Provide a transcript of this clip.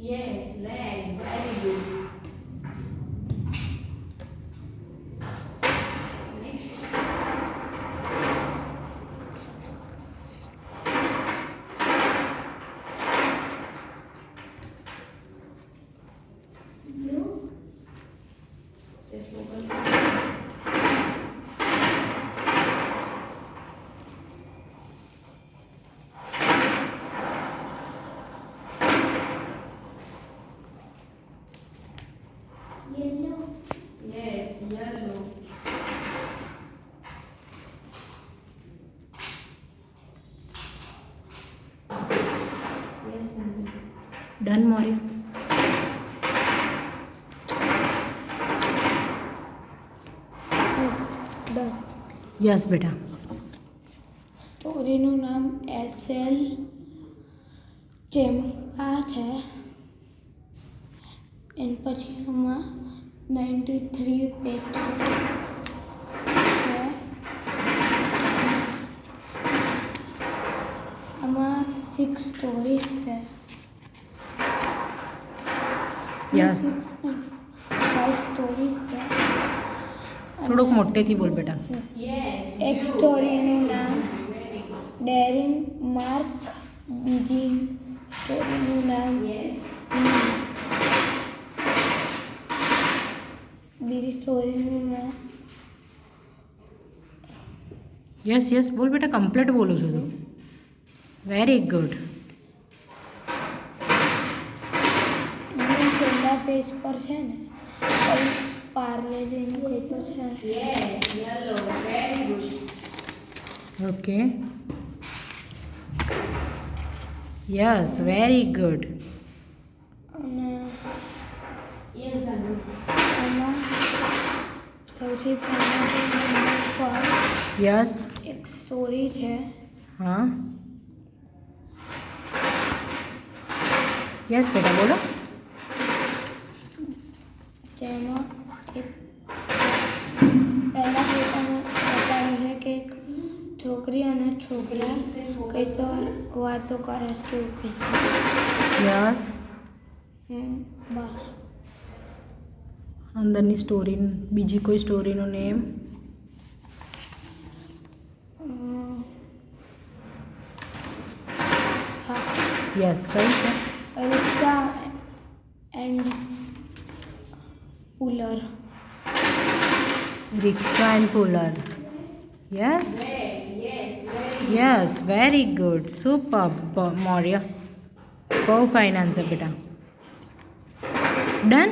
Yes, leg. Very good. Next. Blue. Just open. Yellow. Yes, yellow. Yes, Nandini. Done, Maurya? Done. Yes બેટા. સ્ટોરીનું નામ SL ચેમ્પા છે. N પછી આમાં 93 page છે. આમાં 6 સ્ટોરીઝ છે. યસ. 5 સ્ટોરીઝ છે. થોડુંક મોટેથી બોલ બેટા. Yes. એક સ્ટોરીનું નામ ડેરિંગ માર્ક. બીજી સ્ટોરીનું નામ Yes. બીજી સ્ટોરીનું નામ યસ યસ બોલ બેટા, કમ્પ્લીટ બોલું છું તું. Very good. છેલ્લા પેજ પર છે ને પાર્લેજીનું કંઈ તો છે. Yes, yellow. Very good. Okay. Yes very good. અને Yes, Nandini. આમાં સૌથી પહેલા નંબર પર યસ. એક સ્ટોરી છે. હા. યસ બેટા બોલો. જેમાં એક પહેલા પોતાને બતાવે છે કે એક છોકરી અને છોકરા કંઈ તો વાતો કરે છે એવું કંઈ છે. યસ. બસ. અંદરની સ્ટોરી, બીજી કોઈ સ્ટોરીનું નેમ? હા. યસ કઈ છે? Rickshaw and puller. Rickshaw and puller. Yes. Yes, very yes very good. Super Maurya. બહુ ફાઇન આન્સર બેટા. ડન.